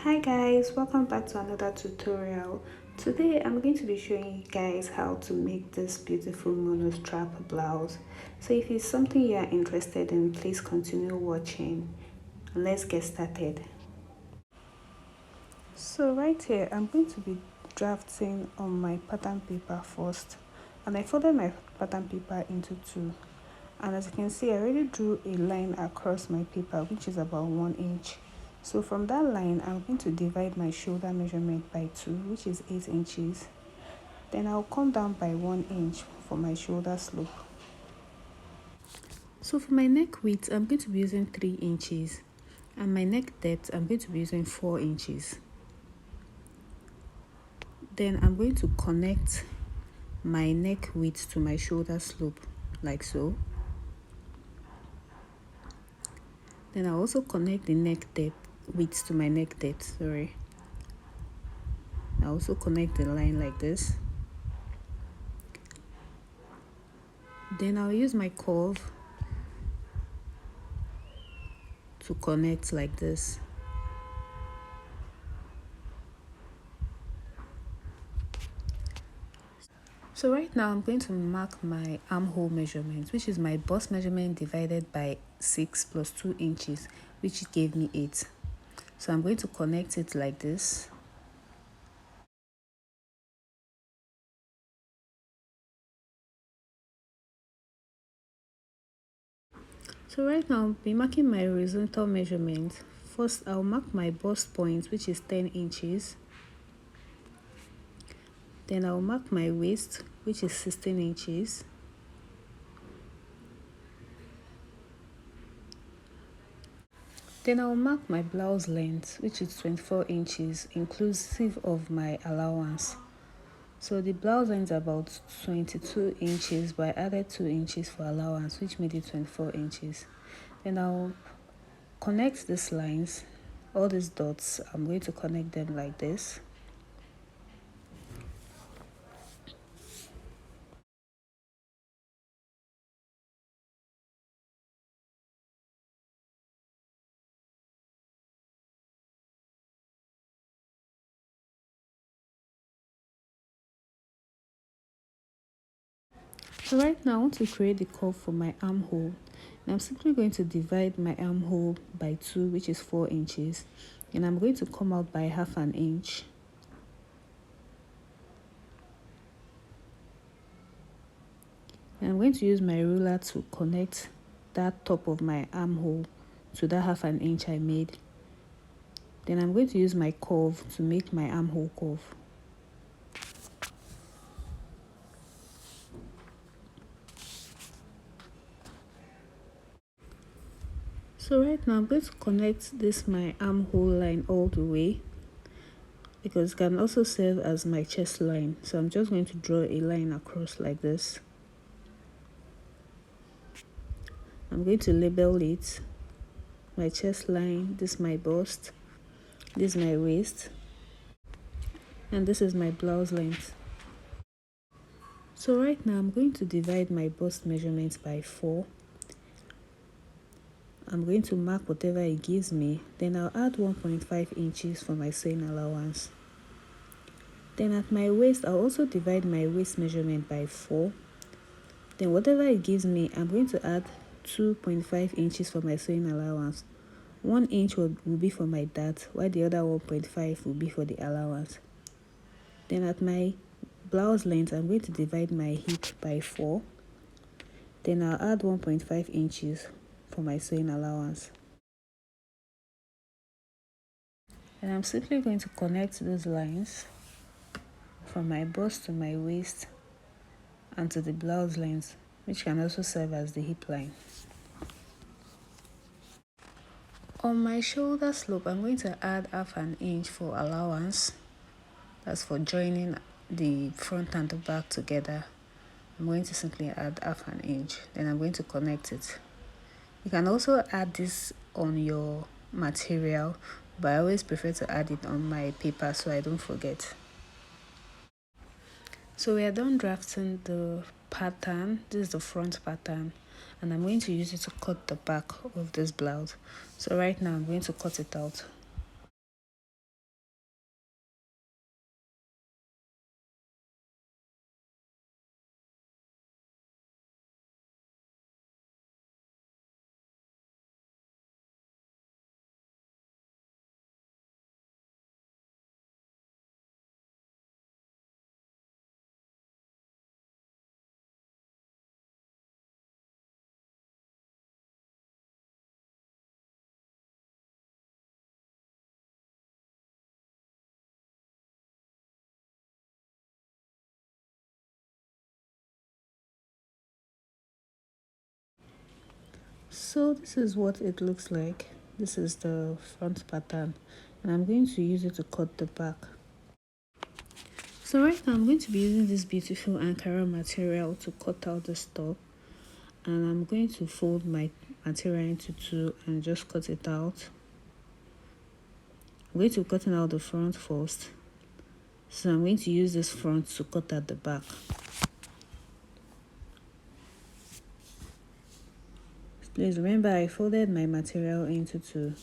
Hi guys, welcome back to another tutorial. Today I'm going to be showing you guys how to make this beautiful monostrap blouse. So if it's something you are interested in, please continue watching. Let's get started. So right here I'm going to be drafting on my pattern paper first, and I folded my pattern paper into two, and as you can see I already drew a line across my paper which is about 1 inch. So from that line I'm going to divide my shoulder measurement by 2, which is 8 inches. Then I'll come down by 1 inch for my shoulder slope. So for my neck width I'm going to be using 3 inches, and my neck depth I'm going to be using 4 inches. Then I'm going to connect my neck width to my shoulder slope like so. Then I'll also connect the neck depth width to my neck depth. I'll also connect the line like this. Then I'll use my curve to connect like this. So right now I'm going to mark my armhole measurement, which is my bust measurement divided by 6 plus 2 inches, which gave me 8. So I'm going to connect it like this. So right now I'll be marking my horizontal measurement. First I'll mark my bust point, which is 10 inches. Then I'll mark my waist, which is 16 inches. Then I'll mark my blouse length, which is 24 inches, inclusive of my allowance. So the blouse length is about 22 inches, but I added 2 inches for allowance, which made it 24 inches. Then I'll connect these lines, all these dots, I'm going to connect them like this. So right now I want to create the curve for my armhole. And I'm simply going to divide my armhole by 2, which is 4 inches. And I'm going to come out by half an inch. And I'm going to use my ruler to connect that top of my armhole to that half an inch I made. Then I'm going to use my curve to make my armhole curve. So right now I'm going to connect this my armhole line all the way, because it can also serve as my chest line. So I'm just going to draw a line across like this. I'm going to label it my chest line, this is my bust, this is my waist, and this is my blouse length. So right now I'm going to divide my bust measurements by 4. I'm going to mark whatever it gives me, then I'll add 1.5 inches for my sewing allowance. Then at my waist, I'll also divide my waist measurement by 4. Then whatever it gives me, I'm going to add 2.5 inches for my sewing allowance. 1 inch will be for my dart, while the other 1.5 will be for the allowance. Then at my blouse length, I'm going to divide my hip by 4. Then I'll add 1.5 inches for my sewing allowance. And I'm simply going to connect those lines from my bust to my waist and to the blouse length, which can also serve as the hip line. On my shoulder slope, I'm going to add half an inch for allowance. That's for joining the front and the back together. I'm going to simply add half an inch. Then I'm going to connect it. You can also add this on your material, but I always prefer to add it on my paper so I don't forget. So we are done drafting the pattern. This is the front pattern, and I'm going to use it to cut the back of this blouse. So right now I'm going to cut it out. So this is what it looks like. This is the front pattern, and I'm going to use it to cut the back. So right now I'm going to be using this beautiful Ankara material to cut out the top, and I'm going to fold my material into two and just cut it out. I'm going to be cutting out the front first, so I'm going to use this front to cut out the back. Please remember I folded my material into two.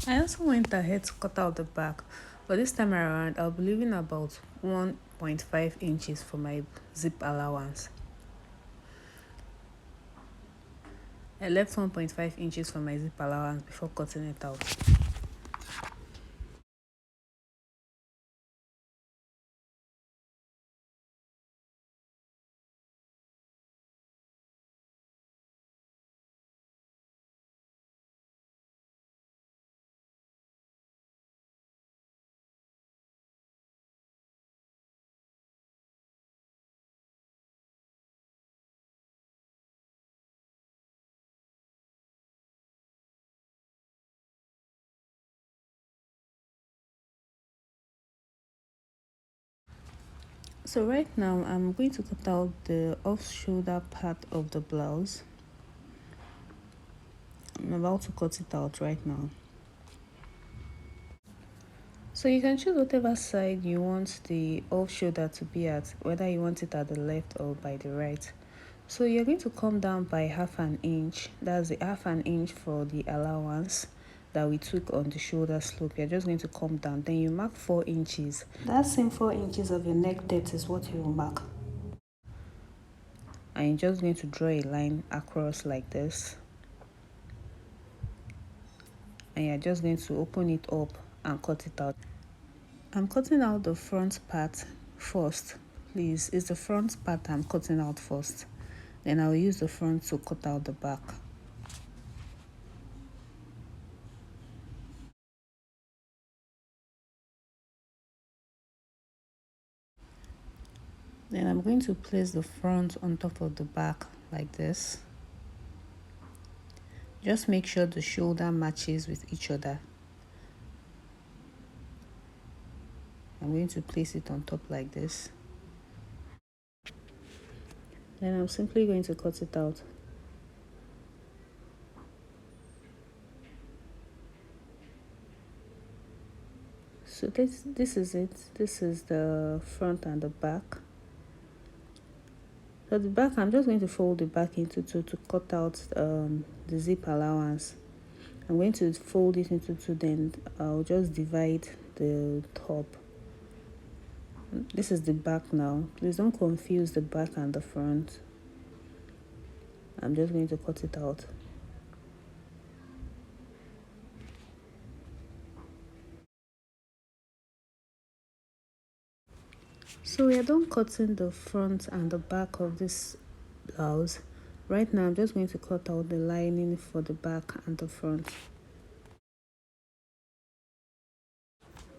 I also went ahead to cut out the back, but this time around I'll be leaving about 1.5 inches for my zip allowance. I left 1.5 inches for my zip allowance before cutting it out. So right now I'm going to cut out the off-shoulder part of the blouse. I'm about to cut it out right now. So you can choose whatever side you want the off-shoulder to be at, whether you want it at the left or by the right. So you're going to come down by half an inch. That's the half an inch for the allowance that we took on the shoulder slope. You're just going to come down, then you mark 4 inches. That same 4 inches of your neck depth is what you will mark. And you're just going to draw a line across like this, and you're just going to open it up and cut it out. I'm cutting out the front part first. Please, it's the front part I'm cutting out first, then I'll use the front to cut out the back. Then I'm going to place the front on top of the back like this. Just make sure the shoulder matches with each other. I'm going to place it on top like this. Then I'm simply going to cut it out. So this is it. This is the front and the back. So the back, I'm just going to fold the back into two to cut out the zip allowance. I'm going to fold it into two, then I'll just divide the top. This is the back now. Please don't confuse the back and the front. I'm just going to cut it out. So we are done cutting the front and the back of this blouse. Right now I'm just going to cut out the lining for the back and the front.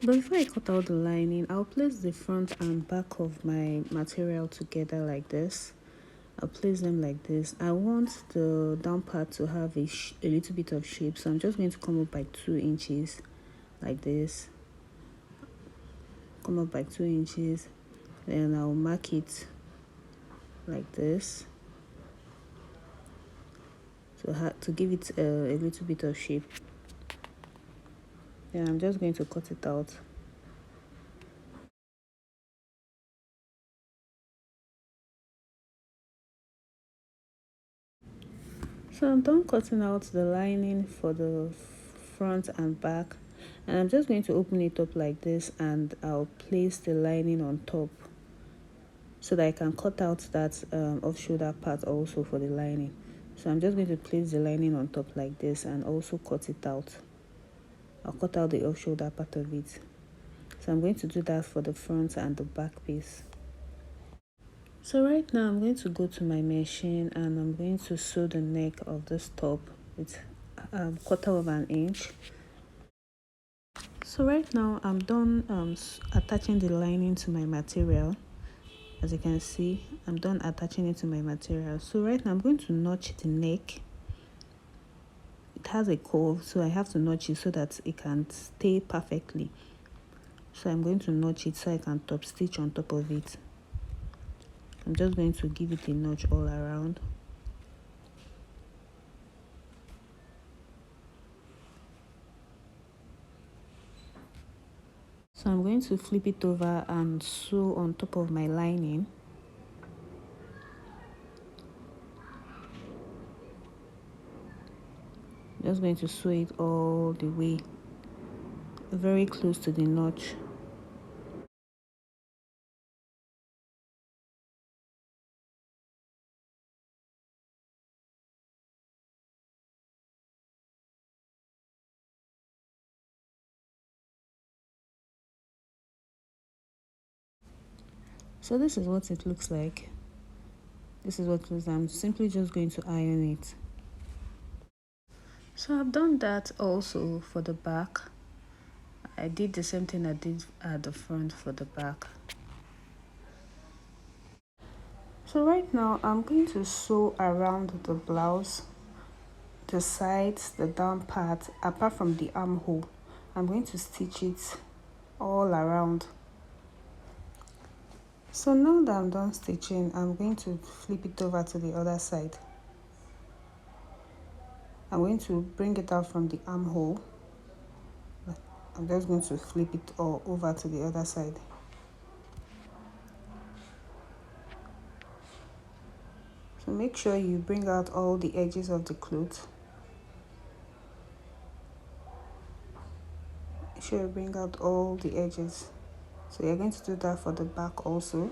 But before I cut out the lining, I'll place the front and back of my material together like this. I'll place them like this. I want the down part to have a little bit of shape, so I'm just going to come up by 2 inches like this. Come up by 2 inches, then I'll mark it like this to give it a little bit of shape. Then I'm just going to cut it out. So I'm done cutting out the lining for the front and back, and I'm just going to open it up like this, and I'll place the lining on top so that I can cut out that off shoulder part also for the lining. So I'm just going to place the lining on top like this and also cut it out. I'll cut out the off shoulder part of it. So I'm going to do that for the front and the back piece. So right now I'm going to go to my machine and I'm going to sew the neck of this top with 1/4 of an inch. So right now I'm done attaching the lining to my material. As you can see, I'm done attaching it to my material. So right now I'm going to notch the neck. It has a curve, so I have to notch it so that it can stay perfectly. So I'm going to notch it so I can top stitch on top of it. I'm just going to give it a notch all around. So I'm going to flip it over and sew on top of my lining. Just going to sew it all the way, very close to the notch. So this is what it looks like. This is what it looks like. I'm simply just going to iron it. So I've done that also for the back. I did the same thing I did at the front for the back. So right now I'm going to sew around the blouse, the sides, the down part, apart from the armhole. I'm going to stitch it all around. So now that I'm done stitching, I'm going to flip it over to the other side. I'm going to bring it out from the armhole. I'm just going to flip it all over to the other side. So make sure you bring out all the edges of the cloth. Make sure you bring out all the edges. So you're going to do that for the back also.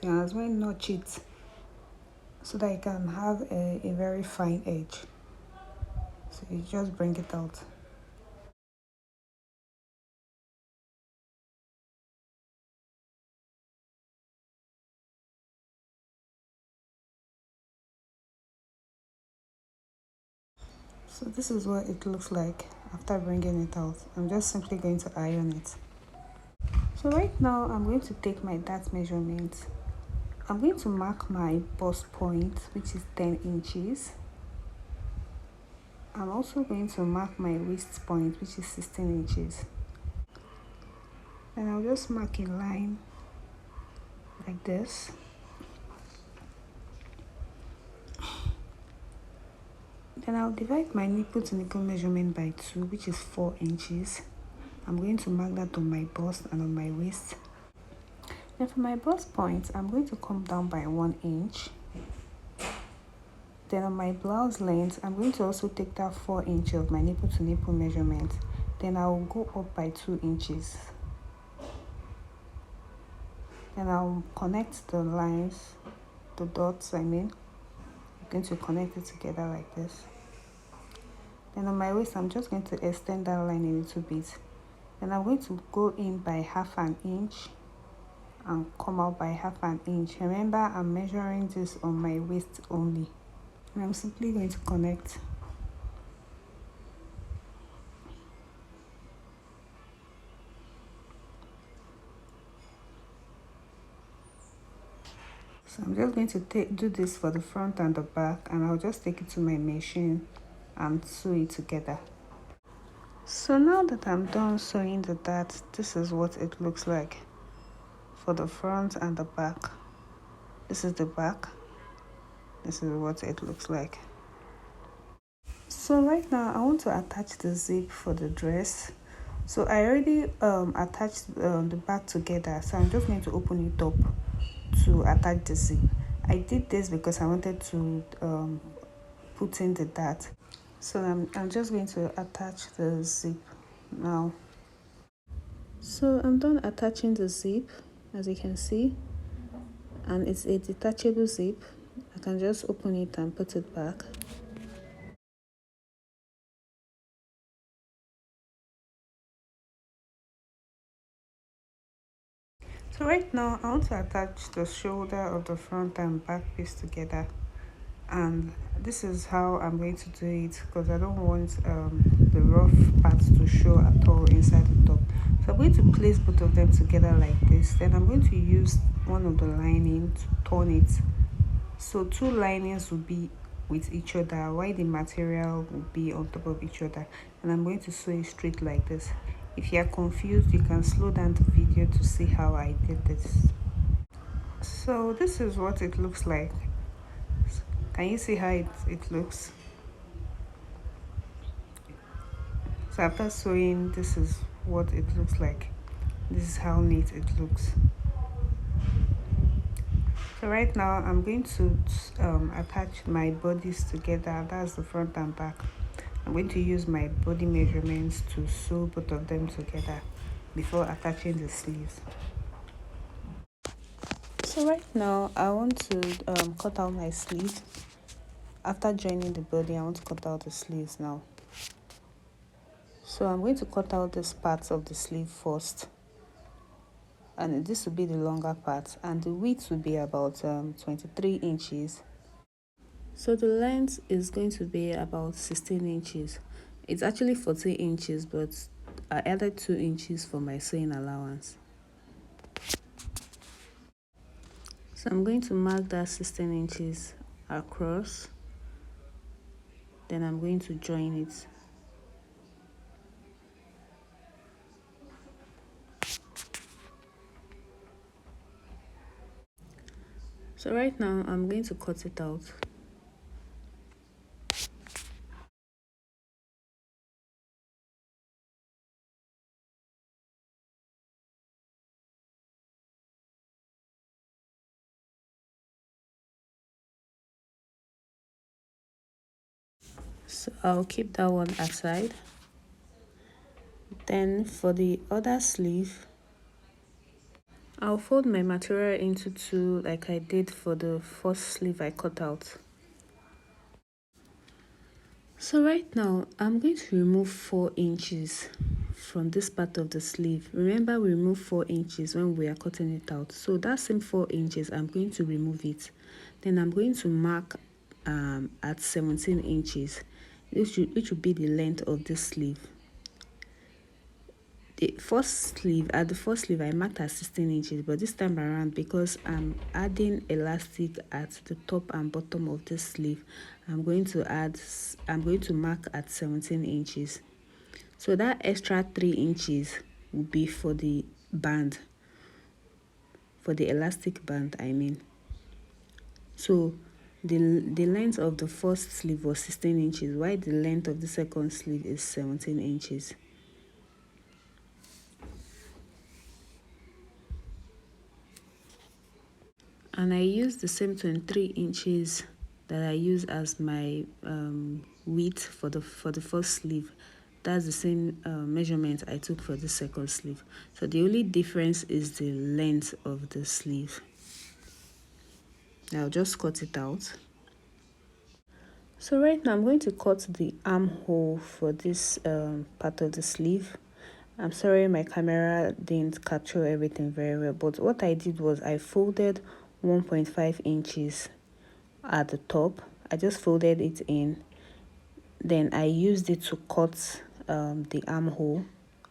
So you as well notch it so that you can have a very fine edge. So you just bring it out. So this is what it looks like after bringing it out. I'm just simply going to iron it. So right now I'm going to take my dart measurement. I'm going to mark my bust point, which is 10 inches. I'm also going to mark my waist point, which is 16 inches. And I'll just mark a line like this. Then I'll divide my nipple to nipple measurement by 2, which is 4 inches. I'm going to mark that on my bust and on my waist. Then for my bust point, I'm going to come down by 1 inch. Then on my blouse length, I'm going to also take that 4 inches of my nipple to nipple measurement. Then I'll go up by 2 inches. Then I'll connect the lines, the dots I mean. I'm going to connect it together like this. Then on my waist, I'm just going to extend that line a little bit. Then I'm going to go in by 1/2 inch and come out by 1/2 inch. Remember, I'm measuring this on my waist only. And I'm simply going to connect. So I'm just going to do this for the front and the back, and I'll just take it to my machine and sew it together. So now that I'm done sewing the dart, this is what it looks like for the front and the back. This is the back. This is what it looks like. So right now I want to attach the zip for the dress. So I already attached the back together, so I'm just going to open it up to attach the zip. I did this because I wanted to put in the dart. So I'm just going to attach the zip now. So I'm done attaching the zip, as you can see, and it's a detachable zip. I can just open it and put it back. So right now I want to attach the shoulder of the front and back piece together, and this is how I'm going to do it because I don't want the rough parts to show at all inside the top. So I'm going to place both of them together like this. Then I'm going to use one of the lining to turn it, so two linings will be with each other while the material will be on top of each other, and I'm going to sew it straight like this. If you are confused, you can slow down the video to see how I did this. So this is what it looks like. Can you see how it looks? So after sewing, this is what it looks like. This is how neat it looks. So right now I'm going to attach my bodies together. That's the front and back. I'm going to use my body measurements to sew both of them together before attaching the sleeves. So right now I want to cut out my sleeve. After joining the body, I want to cut out the sleeves now. So I'm going to cut out this part of the sleeve first, and this will be the longer part, and the width will be about 23 inches. So the length is going to be about 16 inches. It's actually 14 inches, but I added 2 inches for my sewing allowance. So I'm going to mark that 16 inches across, then I'm going to join it. So right now I'm going to cut it out. So I'll keep that one aside. Then for the other sleeve, I'll fold my material into two like I did for the first sleeve I cut out. So right now I'm going to remove 4 inches from this part of the sleeve. Remember, we removed 4 inches when we are cutting it out. So that same 4 inches, I'm going to remove it. Then I'm going to mark at 17 inches, which will be the length of this sleeve. The first sleeve, at the first sleeve I marked at 16 inches, but this time around, because I'm adding elastic at the top and bottom of this sleeve, I'm going to mark at 17 inches. So that extra 3 inches will be for the band, for the elastic band, I mean. So the length of the first sleeve was 16 inches, while the length of the second sleeve is 17 inches. And I use the same 23 inches that I use as my width for the first sleeve. That's the same measurement I took for the second sleeve. So the only difference is the length of the sleeve. I'll just cut it out. So right now I'm going to cut the armhole for this part of the sleeve. I'm sorry my camera didn't capture everything very well, but what I did was I folded 1.5 inches at the top. I just folded it in, then I used it to cut the armhole.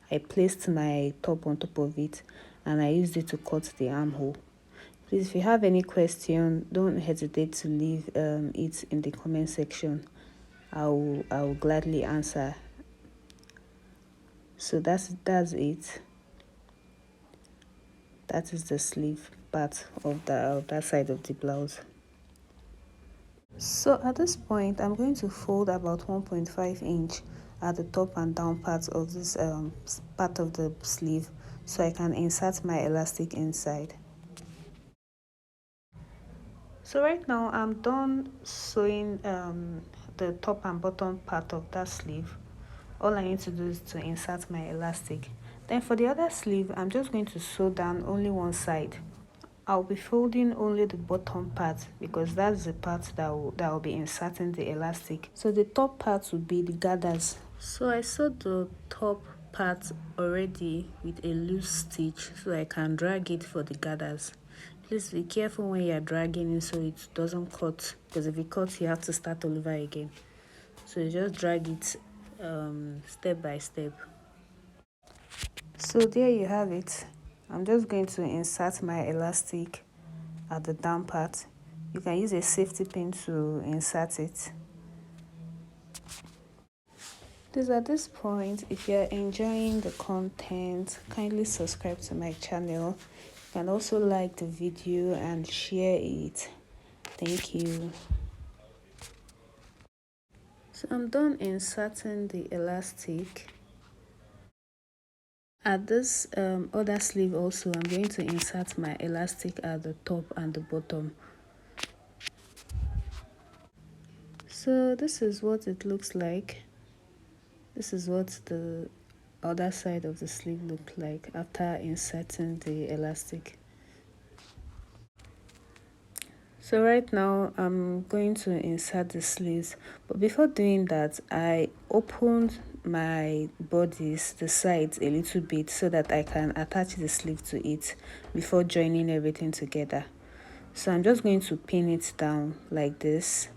I placed my top on top of it and I used it to cut the armhole. Please, if you have any question, don't hesitate to leave it in the comment section. I will gladly answer. So that's it. That is the sleeve part of that side of the blouse. So at this point, I'm going to fold about 1.5 inch at the top and down parts of this part of the sleeve, so I can insert my elastic inside. So right now I'm done sewing the top and bottom part of that sleeve. All I need to do is to insert my elastic. Then for the other sleeve, I'm just going to sew down only one side. I'll be folding only the bottom part because that's the part that will be inserting the elastic. So the top part will be the gathers. So I sewed the top part already with a loose stitch so I can drag it for the gathers. Please be careful when you're dragging it so it doesn't cut, because if it cuts you have to start all over again. So you just drag it step by step. So there you have it. I'm just going to insert my elastic at the down part. You can use a safety pin to insert it. Please, at this point, if you're enjoying the content, kindly subscribe to my channel. You can also like the video and share it. Thank you. So I'm done inserting the elastic. At this other sleeve also, I'm going to insert my elastic at the top and the bottom. So this is what it looks like. This is what the other side of the sleeve looked like after inserting the elastic. So right now I'm going to insert the sleeves, but before doing that I opened my bodice, the sides, a little bit so that I can attach the sleeve to it before joining everything together. So I'm just going to pin it down like this.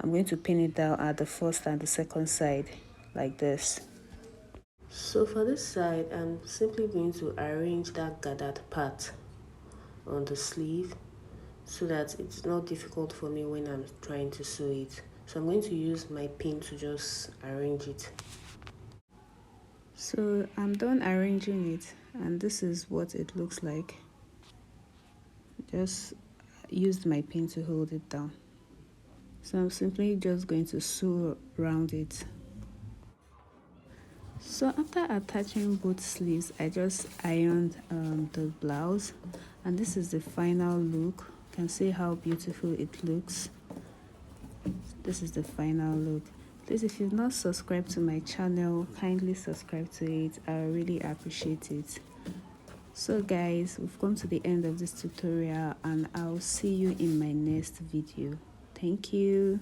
I'm going to pin it down at the first and the second side like this. So for this side, I'm simply going to arrange that gathered part on the sleeve so that it's not difficult for me when I'm trying to sew it. So I'm going to use my pin to just arrange it. So I'm done arranging it, and this is what it looks like. Just used my pin to hold it down. So I'm simply just going to sew around it. So after attaching both sleeves, I just ironed the blouse, and this is the final look. You can see how beautiful it looks. This is the final look. Please, if you've not subscribed to my channel, kindly subscribe to it. I really appreciate it. So guys, we've come to the end of this tutorial, and I'll see you in my next video. Thank you.